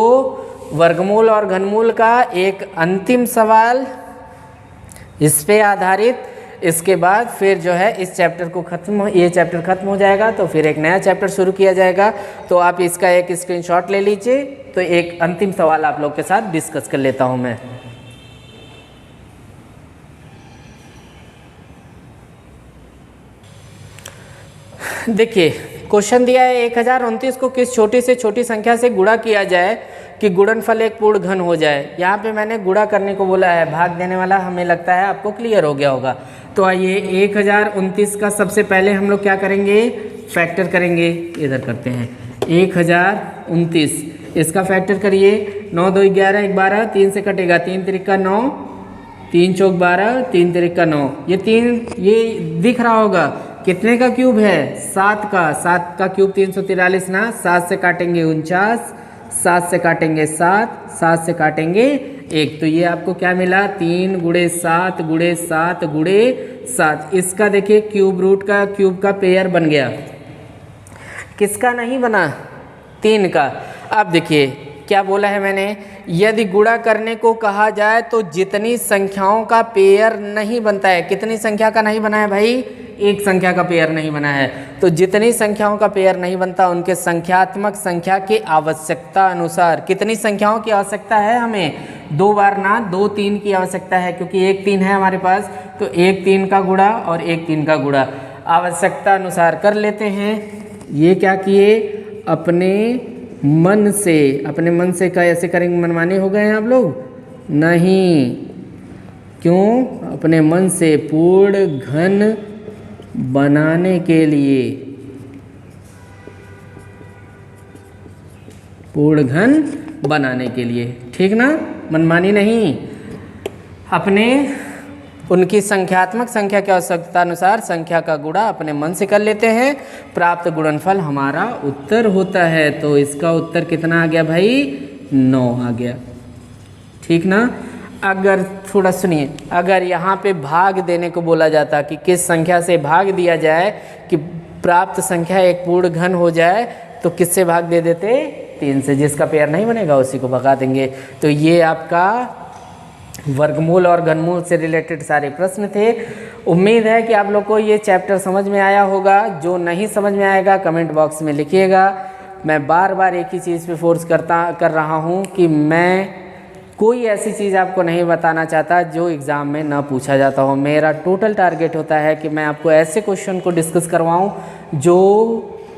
A: वर्गमूल और घनमूल का एक अंतिम सवाल इस पे आधारित, इसके बाद फिर जो है इस चैप्टर को ये चैप्टर खत्म हो जाएगा तो फिर एक नया चैप्टर शुरू किया जाएगा। तो आप इसका एक स्क्रीनशॉट ले लीजिए। तो एक अंतिम सवाल आप लोग के साथ डिस्कस कर लेता हूँ मैं। देखिए क्वेश्चन दिया है 1029 को किस छोटी से छोटी संख्या से गुणा किया जाए कि गुणनफल एक पूर्ण घन हो जाए। यहाँ पे मैंने गुणा करने को बोला है, भाग देने वाला हमें लगता है आपको क्लियर हो गया होगा। तो आइए 1029 का सबसे पहले हम लोग क्या करेंगे? फैक्टर करेंगे। इधर करते हैं 1029, इसका फैक्टर करिए। 9 2 11 1 12, 3 से कटेगा 3 तिरिका 9, 3 चौक 12, 3 तिरिका 9। ये 3 ये दिख रहा होगा कितने का क्यूब है? 7 का। 7 का क्यूब 343 ना। 7 से काटेंगे 49, 7 से काटेंगे 7, 7 से काटेंगे 1। तो ये आपको क्या मिला? 3 × 7 × 7 × 7। इसका देखिए क्यूब रूट का क्यूब का पेयर बन गया। किसका नहीं बना? 3 का। अब देखिए क्या बोला है मैंने, यदि गुणा करने को कहा जाए तो जितनी संख्याओं का पेयर नहीं बनता है, कितनी संख्या का नहीं बना है भाई? एक संख्या का पेयर नहीं बना है। तो जितनी संख्याओं का पेयर नहीं बनता उनके संख्यात्मक संख्या की आवश्यकता अनुसार, कितनी संख्याओं की आवश्यकता है हमें? 2 बार ना, 2 3 की आवश्यकता है, क्योंकि 1 3 है हमारे पास। तो 1 3 का गुणा और 1 3 का गुणा आवश्यकता अनुसार कर लेते हैं। ये क्या किए? अपने मन से का ऐसे करेंगे, मनमाने हो गए हैं आप लोग? नहीं, क्यों? अपने मन से पूर्ण घन बनाने के लिए, पूर्ण घन बनाने के लिए, ठीक ना? मनमानी नहीं, अपने उनकी संख्यात्मक संख्या की आवश्यकता अनुसार संख्या का गुणा अपने मन से कर लेते हैं, प्राप्त गुणनफल हमारा उत्तर होता है। तो इसका उत्तर कितना आ गया भाई? 9 आ गया, ठीक ना? अगर थोड़ा सुनिए, अगर यहाँ पे भाग देने को बोला जाता कि किस संख्या से भाग दिया जाए कि प्राप्त संख्या एक पूर्ण घन हो जाए, तो किससे भाग दे देते? 3 से। जिसका पेयर नहीं बनेगा उसी को भगा देंगे। तो ये आपका वर्गमूल और घनमूल से रिलेटेड सारे प्रश्न थे। उम्मीद है कि आप लोग को ये चैप्टर समझ में आया होगा। जो नहीं समझ में आएगा कमेंट बॉक्स में लिखिएगा। मैं बार बार एक ही चीज़ पे फोर्स कर रहा हूँ कि मैं कोई ऐसी चीज़ आपको नहीं बताना चाहता जो एग्ज़ाम में ना पूछा जाता हो। मेरा टोटल टारगेट होता है कि मैं आपको ऐसे क्वेश्चन को डिस्कस करवाऊँ जो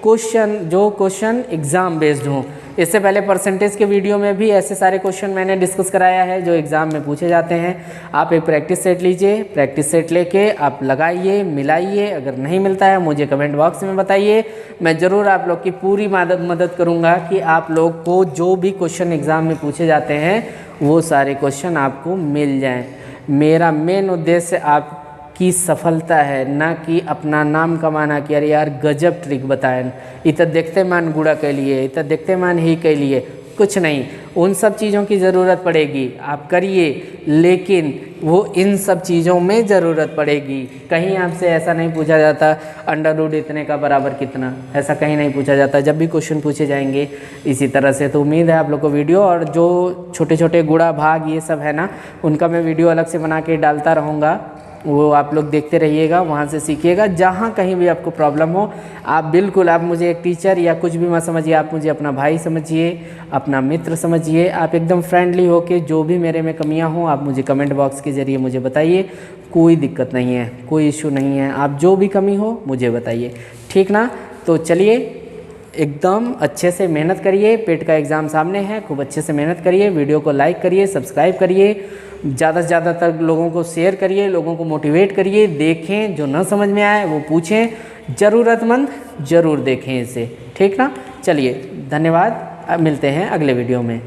A: क्वेश्चन एग्ज़ाम बेस्ड हों। इससे पहले परसेंटेज के वीडियो में भी ऐसे सारे क्वेश्चन मैंने डिस्कस कराया है जो एग्ज़ाम में पूछे जाते हैं। आप एक प्रैक्टिस सेट लीजिए, प्रैक्टिस सेट लेके आप लगाइए, मिलाइए। अगर नहीं मिलता है मुझे कमेंट बॉक्स में बताइए, मैं ज़रूर आप लोग की पूरी मदद करूँगा कि आप लोग को जो भी क्वेश्चन एग्ज़ाम में पूछे जाते हैं वो सारे क्वेश्चन आपको मिल जाएँ। मेरा मेन उद्देश्य आप की सफलता है, ना कि अपना नाम कमाना कि अरे यार गजब ट्रिक बताएं, इत देखते मान गुड़ा के लिए, इत देखते मान ही के लिए। कुछ नहीं, उन सब चीज़ों की ज़रूरत पड़ेगी, आप करिए, लेकिन वो इन सब चीज़ों में ज़रूरत पड़ेगी। कहीं आपसे ऐसा नहीं पूछा जाता अंडर रूट इतने का बराबर कितना, ऐसा कहीं नहीं पूछा जाता जब भी क्वेश्चन पूछे जाएंगे इसी तरह से। तो उम्मीद है आप लोग को वीडियो, और जो छोटे छोटे गुणा भाग ये सब है ना, उनका मैं वीडियो अलग से बना के डालता रहूँगा, वो आप लोग देखते रहिएगा, वहाँ से सीखिएगा। जहाँ कहीं भी आपको प्रॉब्लम हो, आप बिल्कुल, आप मुझे एक टीचर या कुछ भी मत समझिए, आप मुझे अपना भाई समझिए, अपना मित्र समझिए। आप एकदम फ्रेंडली होके जो भी मेरे में कमियां हों आप मुझे कमेंट बॉक्स के ज़रिए मुझे बताइए, कोई दिक्कत नहीं है, कोई इशू नहीं है। आप जो भी कमी हो मुझे बताइए, ठीक ना। तो चलिए, एकदम अच्छे से मेहनत करिए, पेट का एग्ज़ाम सामने है, खूब अच्छे से मेहनत करिए। वीडियो को लाइक करिए, सब्सक्राइब करिए, ज़्यादा से ज़्यादा तक लोगों को शेयर करिए, लोगों को मोटिवेट करिए। देखें, जो न समझ में आए वो पूछें, ज़रूरतमंद ज़रूर देखें इसे, ठीक ना। चलिए, धन्यवाद, अब मिलते हैं अगले वीडियो में।